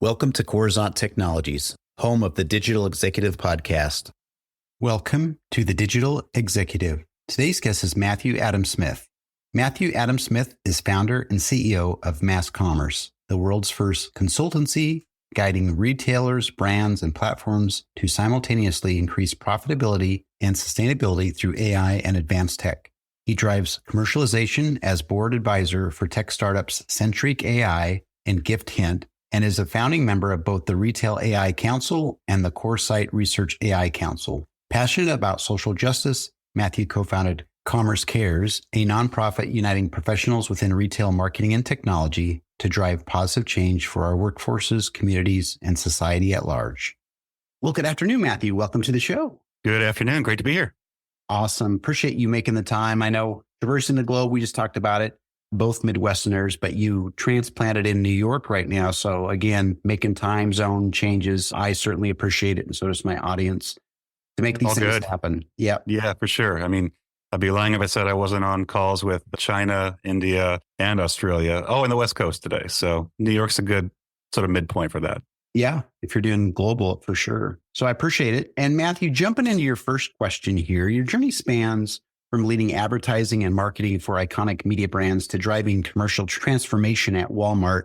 Welcome to Coruzant Technologies, home of the Digital Executive Podcast. Welcome to the Digital Executive. Today's guest is Matthew Adam Smith. Matthew Adam Smith is founder and CEO of Mass Commerce, the world's first consultancy guiding retailers, brands, and platforms to simultaneously increase profitability and sustainability through AI and advanced tech. He drives commercialization as board advisor for tech startups Centric AI and Gift Hint, and is a founding member of both the Retail AI Council and the CoreSite Research AI Council. Passionate about social justice, Matthew co-founded Commerce Cares, a nonprofit uniting professionals within retail marketing and technology to drive positive change for our workforces, communities, and society at large. Well, good afternoon, Matthew. Welcome to the show. Good afternoon. Great to be here. Awesome. Appreciate you making the time. I know traversing the globe, we just talked about it, both Midwesterners, but you transplanted in New York right now. So again, making time zone changes. I certainly appreciate it. And so does my audience to make these things happen. Yeah. Yeah, for sure. I mean, I'd be lying if I said I wasn't on calls with China, India, and Australia. Oh, and the West Coast today. So New York's a good sort of midpoint for that. Yeah, if you're doing global, for sure. So I appreciate it. And Matthew, jumping into your first question here, your journey spans from leading advertising and marketing for iconic media brands to driving commercial transformation at Walmart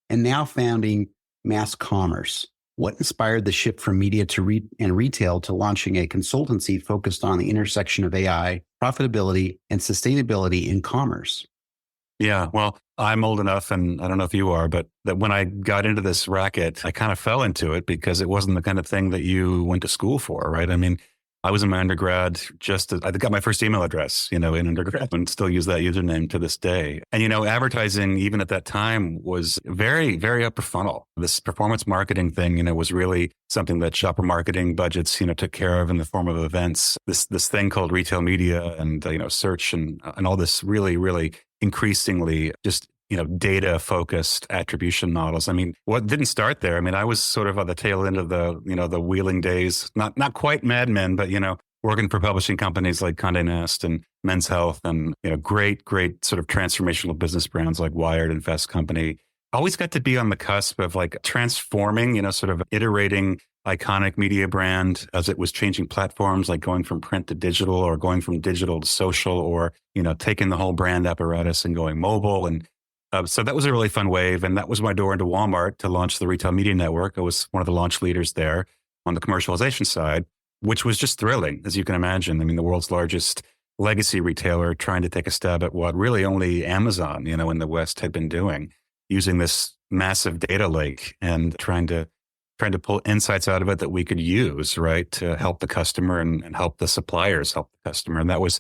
and now founding Mass Commerce. What inspired the shift from media to retail to launching a consultancy focused on the intersection of AI, profitability, and sustainability in commerce? Yeah, well, I'm old enough, and I don't know if you are, but that when I got into this racket, I kind of fell into it because it wasn't the kind of thing that you went to school for, right? I mean, I was in my undergrad I got my first email address, in undergrad and still use that username to this day. And, advertising, even at that time, was very, very upper funnel. This performance marketing thing, was really something that shopper marketing budgets, took care of in the form of events. This thing called retail media and, search and all this really, really increasingly just data focused attribution models. I mean, what didn't start there? I mean, I was sort of on the tail end of the, the wheeling days, not quite Mad Men, but, working for publishing companies like Condé Nast and Men's Health and, great sort of transformational business brands like Wired and Fast Company. Always got to be on the cusp of like transforming, sort of iterating iconic media brand as it was changing platforms, like going from print to digital or going from digital to social or, taking the whole brand apparatus and going mobile. And so that was a really fun wave. And that was my door into Walmart to launch the Retail Media Network. I was one of the launch leaders there on the commercialization side, which was just thrilling, as you can imagine. I mean, the world's largest legacy retailer trying to take a stab at what really only Amazon, in the West had been doing, using this massive data lake and trying to pull insights out of it that we could use, right, to help the customer and help the suppliers help the customer. And that was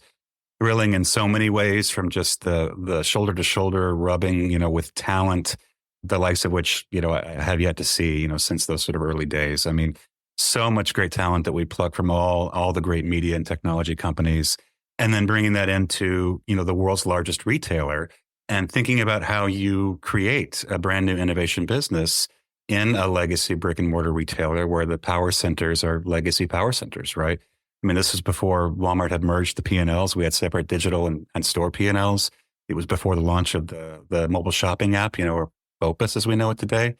thrilling in so many ways, from just the shoulder to shoulder rubbing, with talent, the likes of which, I have yet to see, since those sort of early days. I mean, so much great talent that we pluck from all the great media and technology companies, and then bringing that into, the world's largest retailer and thinking about how you create a brand new innovation business in a legacy brick and mortar retailer where the power centers are legacy power centers, right? I mean, this was before Walmart had merged the P&Ls. We had separate digital and store P&Ls. It was before the launch of the mobile shopping app, or BOPUS as we know it today.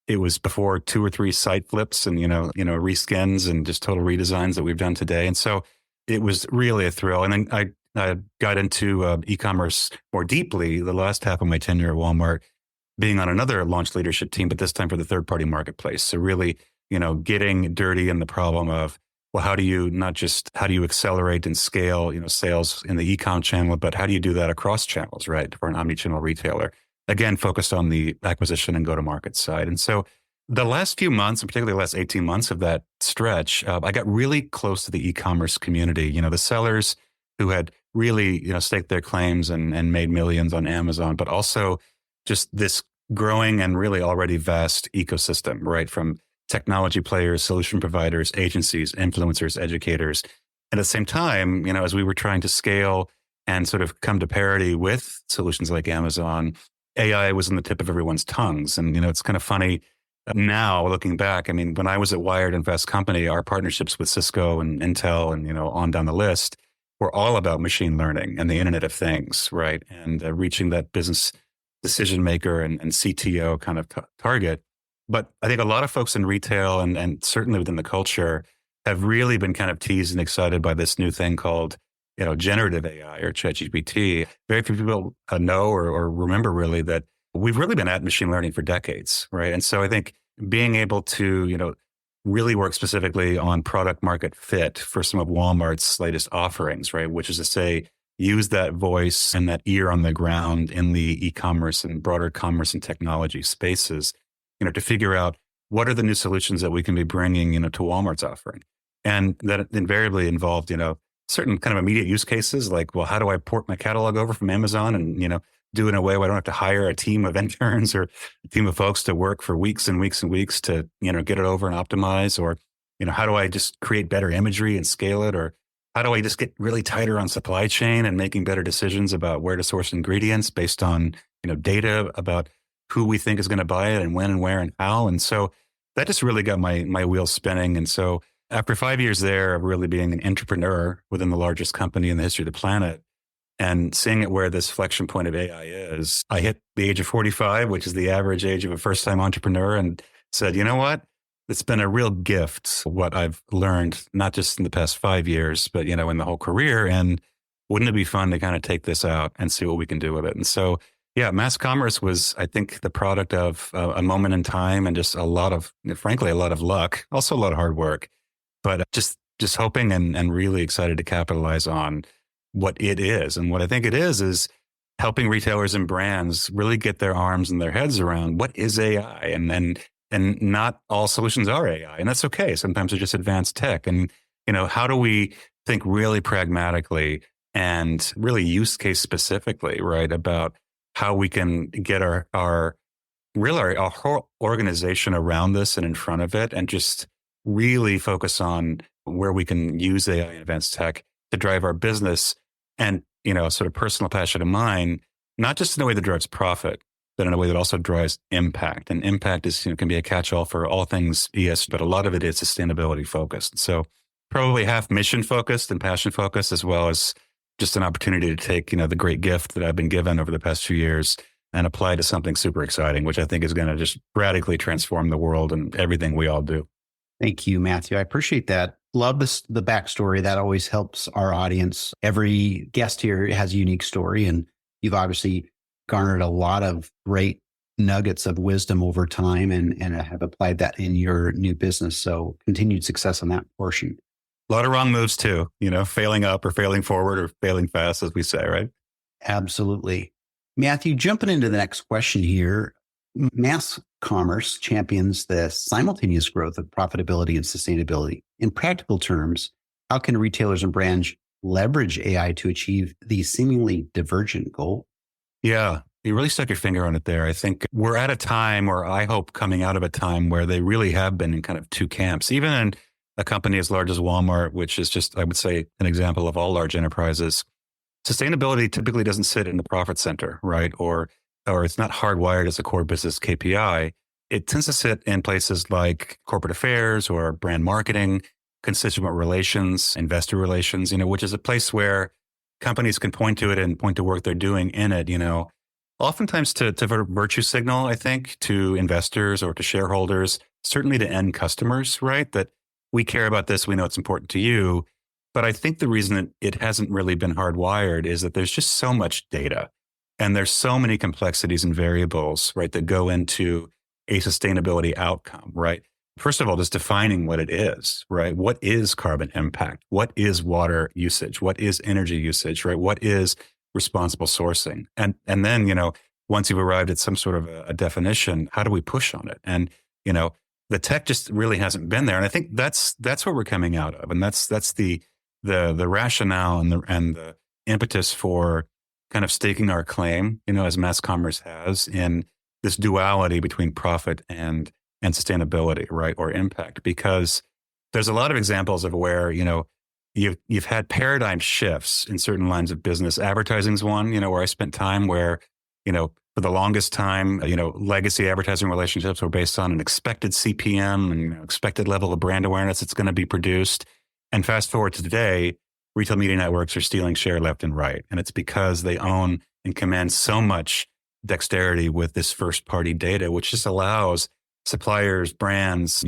It was before 2 or 3 site flips and, reskins and just total redesigns that we've done today. And so it was really a thrill. And then I got into e-commerce more deeply the last half of my tenure at Walmart, being on another launch leadership team, but this time for the third-party marketplace. So really, getting dirty in the problem of, well, how do you accelerate and scale, sales in the e-com channel, but how do you do that across channels, right, for an omnichannel retailer? Again, focused on the acquisition and go-to-market side. And so the last few months, and particularly the last 18 months of that stretch, I got really close to the e-commerce community, the sellers who had really, staked their claims and made millions on Amazon, but also just this growing and really already vast ecosystem, right, from technology players, solution providers, agencies, influencers, educators. And at the same time, as we were trying to scale and sort of come to parity with solutions like Amazon, AI was on the tip of everyone's tongues. And, it's kind of funny now looking back. I mean, when I was at Wired and Fast Company, our partnerships with Cisco and Intel and, on down the list were all about machine learning and the Internet of Things, right? And reaching that business decision maker and CTO kind of target. But I think a lot of folks in retail and certainly within the culture have really been kind of teased and excited by this new thing called, generative AI or ChatGPT. Very few people know or remember really that we've really been at machine learning for decades, right? And so I think being able to, really work specifically on product market fit for some of Walmart's latest offerings, right? Which is to say, use that voice and that ear on the ground in the e-commerce and broader commerce and technology spaces, to figure out what are the new solutions that we can be bringing, to Walmart's offering. And that invariably involved, certain kind of immediate use cases like, well, how do I port my catalog over from Amazon and, do it in a way where I don't have to hire a team of interns or a team of folks to work for weeks and weeks and weeks to, get it over and optimize? Or, how do I just create better imagery and scale it? Or how do I just get really tighter on supply chain and making better decisions about where to source ingredients based on, data about who we think is going to buy it and when and where and how? And so that just really got my wheels spinning. And so after 5 years there of really being an entrepreneur within the largest company in the history of the planet and seeing it where this flexion point of AI is, I hit the age of 45, which is the average age of a first-time entrepreneur, and said, you know what? It's been a real gift, what I've learned, not just in the past 5 years, but, in the whole career. And wouldn't it be fun to kind of take this out and see what we can do with it? And so, yeah, mass commerce was, I think, the product of a moment in time and just frankly, a lot of luck, also a lot of hard work, but just hoping and really excited to capitalize on what it is. And what I think it is helping retailers and brands really get their arms and their heads around what is AI, and not all solutions are AI, and that's okay. Sometimes they're just advanced tech. And, how do we think really pragmatically and really use case specifically, right, about how we can get our whole organization around this and in front of it, and just really focus on where we can use AI and advanced tech to drive our business and, sort of personal passion of mine, not just in a way that drives profit, but in a way that also drives impact. And impact is, can be a catch-all for all things ES, but a lot of it is sustainability focused. So probably half mission focused and passion focused, as well as just an opportunity to take, the great gift that I've been given over the past few years and apply to something super exciting, which I think is going to just radically transform the world and everything we all do. Thank you, Matthew. I appreciate that. Love the backstory. That always helps our audience. Every guest here has a unique story, and you've obviously garnered a lot of great nuggets of wisdom over time and have applied that in your new business. So continued success on that portion. A lot of wrong moves too, failing up or failing forward or failing fast, as we say, right? Absolutely. Matthew, jumping into the next question here. Mass commerce champions the simultaneous growth of profitability and sustainability. In practical terms, how can retailers and brands leverage AI to achieve these seemingly divergent goals? Yeah, you really stuck your finger on it there. I think we're at a time, or I hope coming out of a time, where they really have been in kind of two camps. Even in a company as large as Walmart, which is just, I would say, an example of all large enterprises, sustainability typically doesn't sit in the profit center, right? Or it's not hardwired as a core business KPI. It tends to sit in places like corporate affairs or brand marketing, constituent relations, investor relations, which is a place where companies can point to it and point to work they're doing in it, oftentimes to virtue signal, I think, to investors or to shareholders, certainly to end customers, right? That we care about this, we know it's important to you. But I think the reason that it hasn't really been hardwired is that there's just so much data. And there's so many complexities and variables, right, that go into a sustainability outcome, right? First of all, just defining what it is, right? What is carbon impact? What is water usage? What is energy usage, right? What is responsible sourcing? And then, once you've arrived at some sort of a definition, how do we push on it? And, the tech just really hasn't been there. And I think that's what we're coming out of. And that's the rationale and the impetus for kind of staking our claim, as mass commerce has, in this duality between profit and sustainability, right? Or impact, because there's a lot of examples of where, you've had paradigm shifts in certain lines of business. Advertising's one, where I spent time where, for the longest time, legacy advertising relationships were based on an expected CPM and expected level of brand awareness that's going to be produced. And fast forward to today, retail media networks are stealing share left and right. And it's because they own and command so much dexterity with this first party data, which just allows suppliers, brands,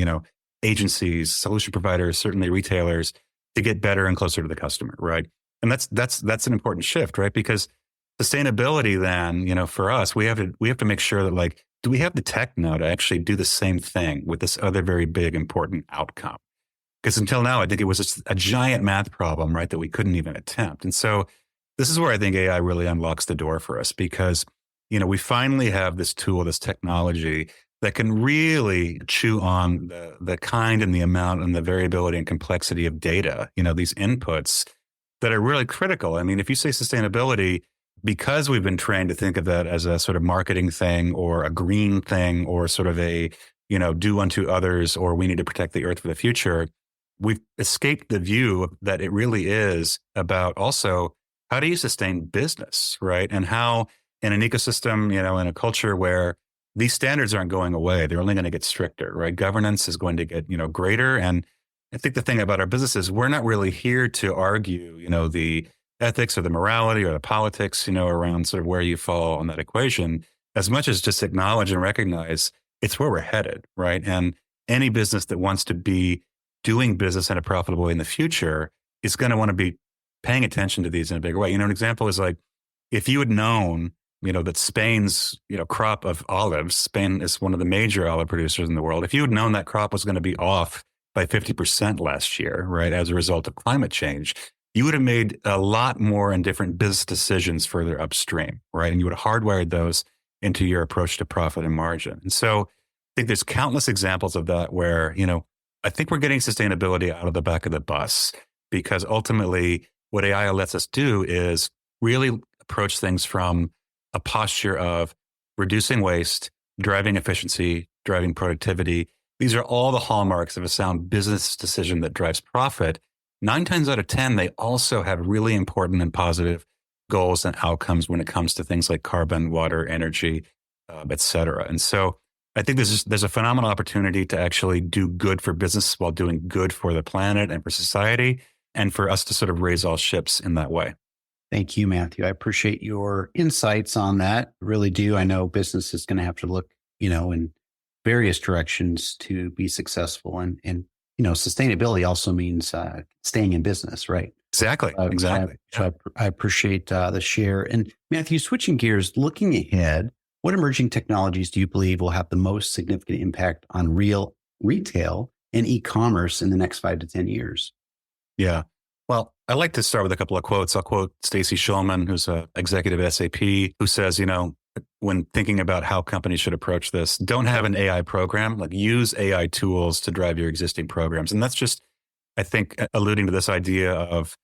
agencies, solution providers, certainly retailers, to get better and closer to the customer, right? And that's an important shift, right? Because sustainability then, for us, we have to make sure that, like, do we have the tech now to actually do the same thing with this other very big, important outcome? Because until now, I think it was just a giant math problem, right, that we couldn't even attempt. And so this is where I think AI really unlocks the door for us, because, we finally have this tool, this technology that can really chew on the kind and the amount and the variability and complexity of data, these inputs that are really critical. I mean, if you say sustainability, because we've been trained to think of that as a sort of marketing thing or a green thing or sort of a, do unto others, or we need to protect the earth for the future, we've escaped the view that it really is about also how do you sustain business, right? And how in an ecosystem, in a culture where these standards aren't going away, they're only going to get stricter, right? Governance is going to get, greater. And I think the thing about our business is we're not really here to argue, the ethics or the morality or the politics, around sort of where you fall on that equation, as much as just acknowledge and recognize it's where we're headed, right? And any business that wants to be doing business in a profitable way in the future is going to want to be paying attention to these in a bigger way. An example is like, if you had known, that Spain's, crop of olives, Spain is one of the major olive producers in the world. If you had known that crop was going to be off by 50% last year, right, as a result of climate change, you would have made a lot more and different business decisions further upstream, right? And you would have hardwired those into your approach to profit and margin. And so I think there's countless examples of that where, I think we're getting sustainability out of the back of the bus, because ultimately what AI lets us do is really approach things from a posture of reducing waste, driving efficiency, driving productivity. These are all the hallmarks of a sound business decision that drives profit. 9 times out of 10, they also have really important and positive goals and outcomes when it comes to things like carbon, water, energy, et cetera. And so I think there's a phenomenal opportunity to actually do good for business while doing good for the planet and for society, and for us to sort of raise all ships in that way. Thank you, Matthew. I appreciate your insights on that. Really do. I know business is going to have to look, in various directions to be successful. And sustainability also means staying in business, right? Exactly. Exactly. I appreciate the share. And Matthew, switching gears, looking ahead, what emerging technologies do you believe will have the most significant impact on retail and e-commerce in the next 5 to 10 years? Yeah. Well, I like to start with a couple of quotes. I'll quote Stacy Shulman, who's an executive at SAP, who says, when thinking about how companies should approach this, don't have an AI program, like use AI tools to drive your existing programs. And that's just, I think, alluding to this idea of,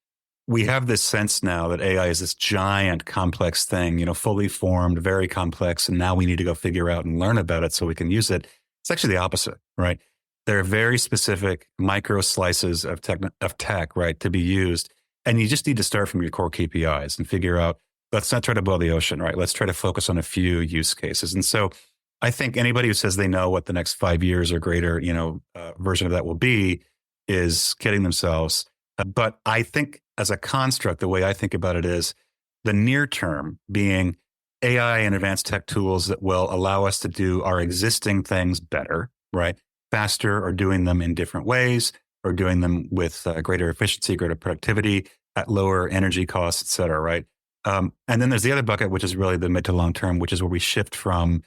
we have this sense now that AI is this giant, complex thing, fully formed, very complex. And now we need to go figure out and learn about it so we can use it. It's actually the opposite, right? There are very specific micro slices of tech, right, to be used. And you just need to start from your core KPIs and figure out, let's not try to boil the ocean, right? Let's try to focus on a few use cases. And so I think anybody who says they know what the next 5 years or greater, version of that will be is kidding themselves. But I think as a construct, the way I think about it is the near term being AI and advanced tech tools that will allow us to do our existing things better, right? Faster, or doing them in different ways, or doing them with greater efficiency, greater productivity at lower energy costs, et cetera, right? And then there's the other bucket, which is really the mid to long term, which is where we shift from,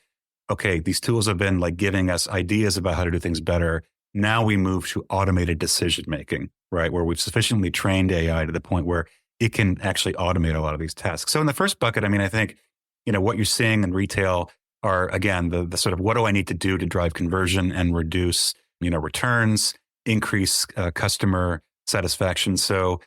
okay, these tools have been like giving us ideas about how to do things better. Now we move to automated decision making, right? Where we've sufficiently trained AI to the point where it can actually automate a lot of these tasks. So in the first bucket, I think, what you're seeing in retail are, again, the sort of, what do I need to do to drive conversion and reduce, returns, increase customer satisfaction. So,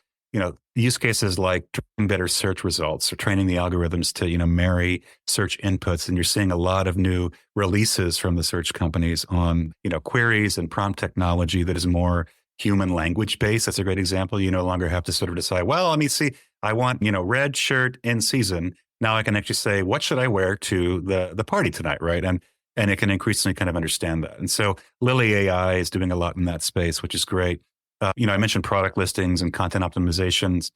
use cases like better search results or training the algorithms to, marry search inputs. And you're seeing a lot of new releases from the search companies on, queries and prompt technology that is more human language based. That's a great example. You no longer have to sort of decide, well, let me see, I want, red shirt in season. Now I can actually say, what should I wear to the party tonight, right? And it can increasingly kind of understand that. And so Lily AI is doing a lot in that space, which is great. I mentioned product listings and content optimizations.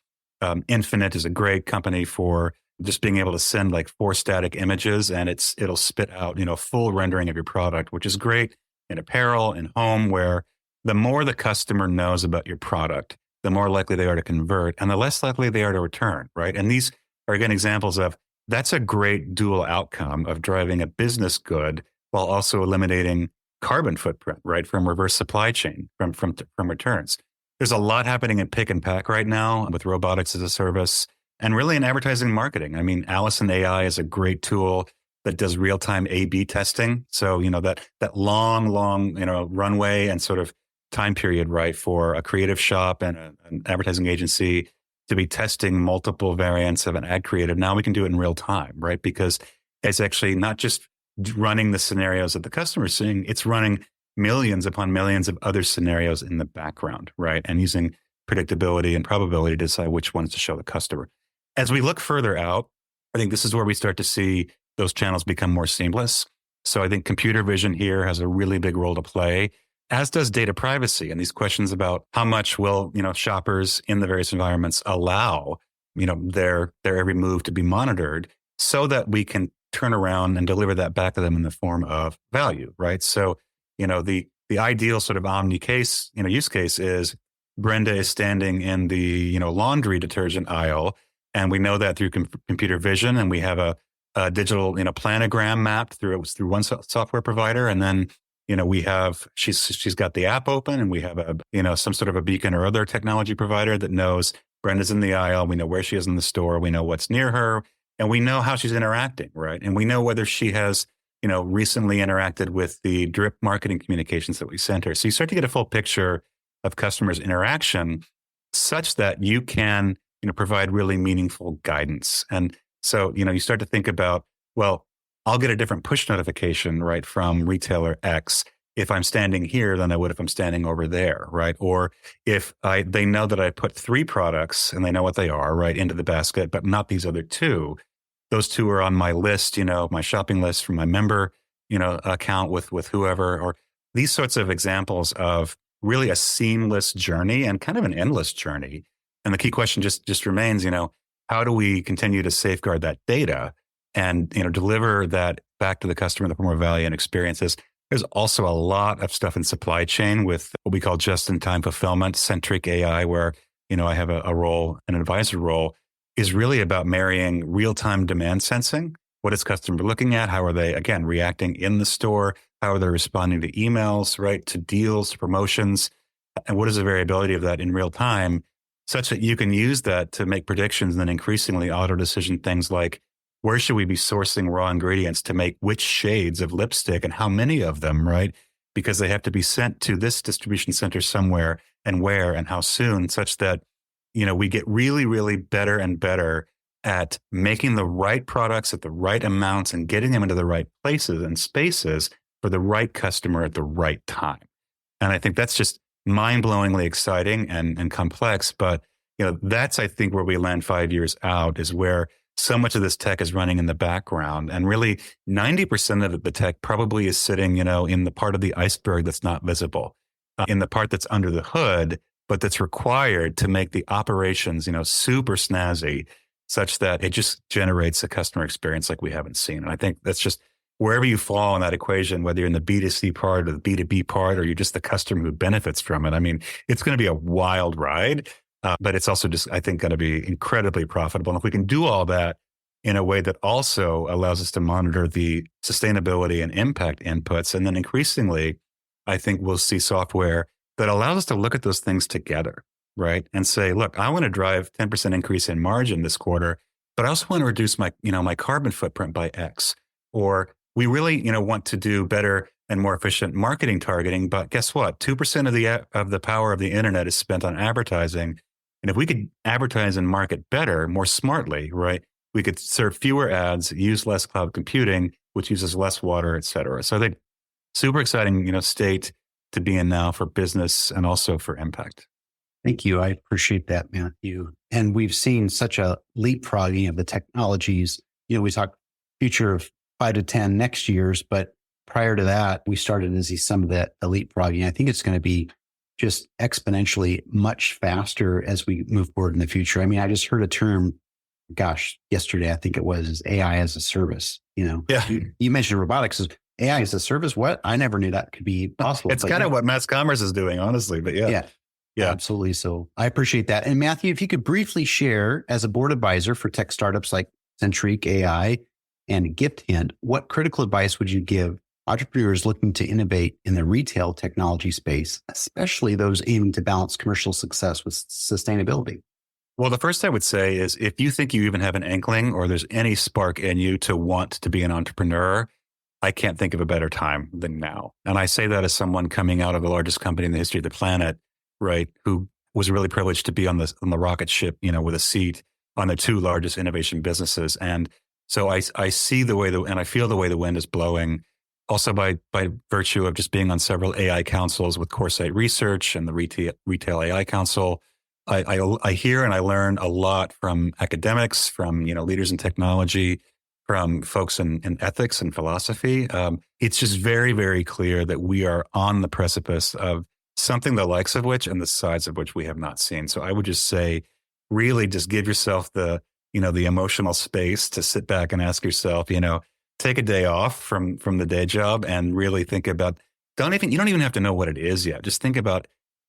Infinite is a great company for just being able to send like 4 static images, and it'll spit out, full rendering of your product, which is great in apparel, in home, where the more the customer knows about your product, the more likely they are to convert and the less likely they are to return, right? And these are, again, examples of that's a great dual outcome of driving a business good while also eliminating carbon footprint, right? From reverse supply chain, from returns. There's a lot happening in pick and pack right now with robotics as a service and really in advertising and marketing. I mean, Allison AI is a great tool that does real-time A/B testing. So, that long, runway and sort of time period, right, for a creative shop and an advertising agency to be testing multiple variants of an ad creative. Now we can do it in real time, right? Because it's actually not just running the scenarios that the customer is seeing, it's running millions upon millions of other scenarios in the background, right? And using predictability and probability to decide which ones to show the customer. As we look further out, I think this is where we start to see those channels become more seamless. So I think computer vision here has a really big role to play, as does data privacy and these questions about how much will, shoppers in the various environments allow, their every move to be monitored so that we can turn around and deliver that back to them in the form of value, right? So, the ideal sort of omni case, use case is Brenda is standing in the, laundry detergent aisle. And we know that through computer vision, and we have a digital, planogram mapped through one software provider. And then, we have, she's got the app open, and we have some sort of a beacon or other technology provider that knows Brenda's in the aisle. We know where she is in the store. We know what's near her, and we know how she's interacting, right? And we know whether she has, recently interacted with the drip marketing communications that we sent her. So you start to get a full picture of customers' interaction such that you can, provide really meaningful guidance. And so, you start to think about, well, I'll get a different push notification, right, from retailer X if I'm standing here than I would if I'm standing over there, right? Or if they know that I put 3 products and they know what they are, right, into the basket, but not these other 2. Those 2 are on my list, my shopping list from my member, account with whoever, or these sorts of examples of really a seamless journey and kind of an endless journey. And the key question just remains, how do we continue to safeguard that data and, deliver that back to the customer in the form of value and experiences? There's also a lot of stuff in supply chain with what we call just-in-time fulfillment, Centric AI, where, I have a role, an advisor role, is really about marrying real-time demand sensing. What is customer looking at? How are they, again, reacting in the store? How are they responding to emails, right? To deals, to promotions? And what is the variability of that in real time, such that you can use that to make predictions and then increasingly auto-decision things like, where should we be sourcing raw ingredients to make which shades of lipstick and how many of them, right? Because they have to be sent to this distribution center somewhere, and where and how soon, such that, we get really, really better and better at making the right products at the right amounts and getting them into the right places and spaces for the right customer at the right time. And I think that's just mind-blowingly exciting and complex. But, that's, I think, where we land 5 years out, is where so much of this tech is running in the background. And really 90% of the tech probably is sitting, in the part of the iceberg that's not visible, in the part that's under the hood, but that's required to make the operations, super snazzy, such that it just generates a customer experience like we haven't seen. And I think that's just wherever you fall in that equation, whether you're in the B2C part or the B2B part, or you're just the customer who benefits from it. I mean, it's going to be a wild ride, but it's also just, I think, going to be incredibly profitable. And if we can do all that in a way that also allows us to monitor the sustainability and impact inputs, and then increasingly, I think we'll see software that allows us to look at those things together, right? And say, look, I want to drive 10% increase in margin this quarter, but I also want to reduce my, my carbon footprint by X. Or we really, want to do better and more efficient marketing targeting, but guess what? 2% of the power of the internet is spent on advertising. And if we could advertise and market better, more smartly, right, we could serve fewer ads, use less cloud computing, which uses less water, et cetera. So I think super exciting, state to be in now for business and also for impact. Thank you. I appreciate that, Matthew. And we've seen such a leapfrogging of the technologies. We talk future of 5 to 10 next years, but prior to that, we started to see some of that leapfrogging. I think it's going to be just exponentially much faster as we move forward in the future. I mean, I just heard a term, yesterday, I think it was, AI as a service. Yeah. You mentioned robotics. AI as a service. What? I never knew that could be possible. It's kind of what mass commerce is doing, honestly. But yeah. Absolutely. So I appreciate that. And Matthew, if you could briefly share as a board advisor for tech startups like Centric AI and Gift Hint, what critical advice would you give entrepreneurs looking to innovate in the retail technology space, especially those aiming to balance commercial success with sustainability? Well, the first I would say is if you think you even have an inkling or there's any spark in you to want to be an entrepreneur, I can't think of a better time than now. And I say that as someone coming out of the largest company in the history of the planet, right, who was really privileged to be on the rocket ship, with a seat on the two largest innovation businesses. And so I see the way and I feel the way the wind is blowing. Also by virtue of just being on several AI councils with Coresight Research and the Retail AI Council, I hear and I learn a lot from academics, from leaders in technology, from folks in ethics and philosophy. It's just very, very clear that we are on the precipice of something the likes of which and the size of which we have not seen. So I would just say, really just give yourself the emotional space to sit back and ask yourself, take a day off from the day job and really think about, you don't even have to know what it is yet. Just think about,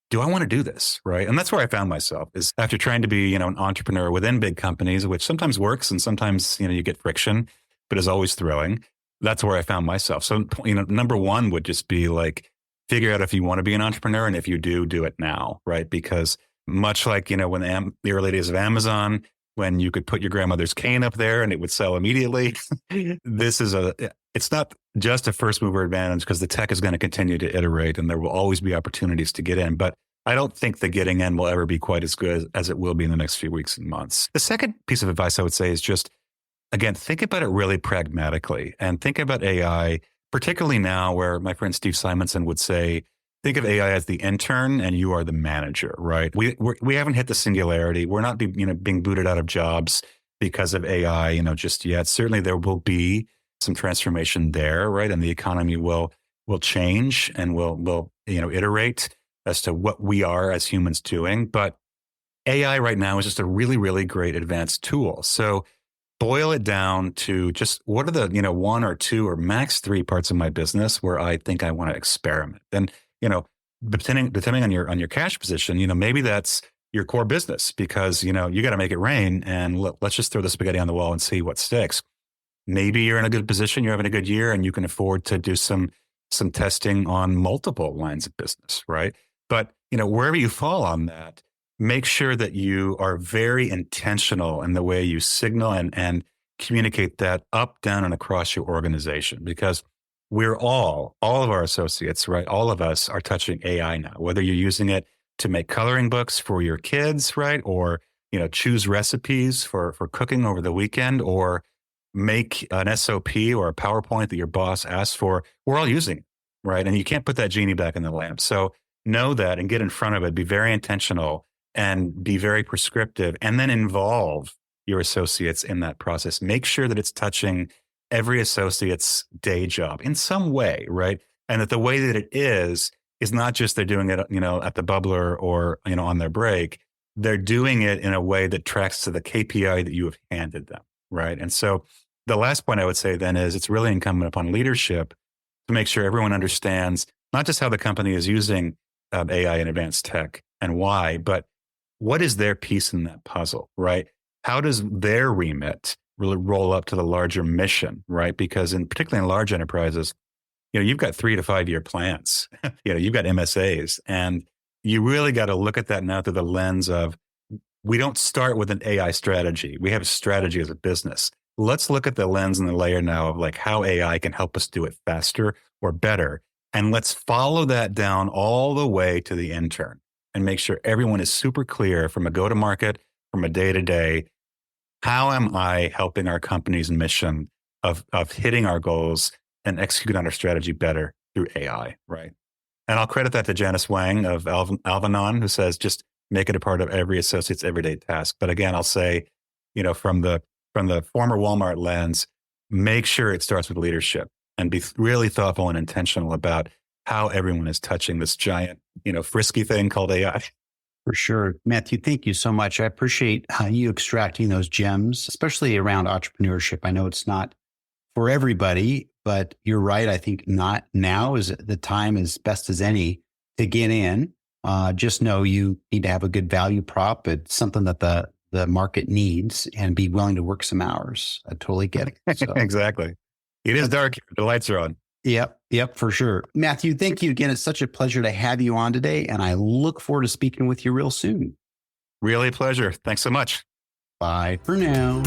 do I want to do this? Right. And that's where I found myself is after trying to be, an entrepreneur within big companies, which sometimes works and sometimes, you get friction, but is always thrilling. That's where I found myself. So, number one would just be like, figure out if you want to be an entrepreneur. And if you do it now. Right. Because much like, when the early days of Amazon, when you could put your grandmother's cane up there and it would sell immediately, it's not just a first mover advantage because the tech is going to continue to iterate and there will always be opportunities to get in. But I don't think the getting in will ever be quite as good as it will be in the next few weeks and months. The second piece of advice I would say is just, again, think about it really pragmatically and think about AI, particularly now where my friend Steve Simonson would say, think of AI as the intern and you are the manager, right? We haven't hit the singularity. We're not being booted out of jobs because of AI, just yet. Certainly there will be some transformation there, right? And the economy will change and will iterate as to what we are as humans doing. But AI right now is just a really, really great advanced tool. So boil it down to just what are the, one or two or max three parts of my business where I think I want to experiment. And depending on your cash position, maybe that's your core business because, you got to make it rain and let's just throw the spaghetti on the wall and see what sticks. Maybe you're in a good position, you're having a good year and you can afford to do some testing on multiple lines of business, right? But, wherever you fall on that, make sure that you are very intentional in the way you signal and communicate that up, down, and across your organization because we're all of our associates, right? All of us are touching AI now, whether you're using it to make coloring books for your kids, right? Or, choose recipes for cooking over the weekend or make an SOP or a PowerPoint that your boss asks for. We're all using it, right? And you can't put that genie back in the lamp. So know that and get in front of it, be very intentional and be very prescriptive and then involve your associates in that process. Make sure that it's touching every associate's day job in some way, right? And that the way that it is not just they're doing it, at the bubbler or, on their break. They're doing it in a way that tracks to the KPI that you have handed them, right? And so the last point I would say then is it's really incumbent upon leadership to make sure everyone understands not just how the company is using AI and advanced tech and why, but what is their piece in that puzzle, right? How does their remit really roll up to the larger mission, right? Because particularly in large enterprises, you've got 3 to 5 year plans, you've got MSAs, and you really got to look at that now through the lens of, we don't start with an AI strategy. We have a strategy as a business. Let's look at the lens and the layer now of like how AI can help us do it faster or better. And let's follow that down all the way to the intern and make sure everyone is super clear from a go-to-market, from a day-to-day. How am I helping our company's mission of hitting our goals and executing on our strategy better through AI, right? And I'll credit that to Janice Wang of Alvanon, who says, just make it a part of every associate's everyday task. But again, I'll say, from the former Walmart lens, make sure it starts with leadership and be really thoughtful and intentional about how everyone is touching this giant, frisky thing called AI. For sure. Matthew, thank you so much. I appreciate you extracting those gems, especially around entrepreneurship. I know it's not for everybody, but you're right. I think not now is the time as best as any to get in. Just know you need to have a good value prop. It's something that the market needs, and be willing to work some hours. I totally get it. So. Exactly. It is dark here. The lights are on. Yep, for sure. Matthew, thank you again. It's such a pleasure to have you on today, and I look forward to speaking with you real soon. Really a pleasure. Thanks so much. Bye for now.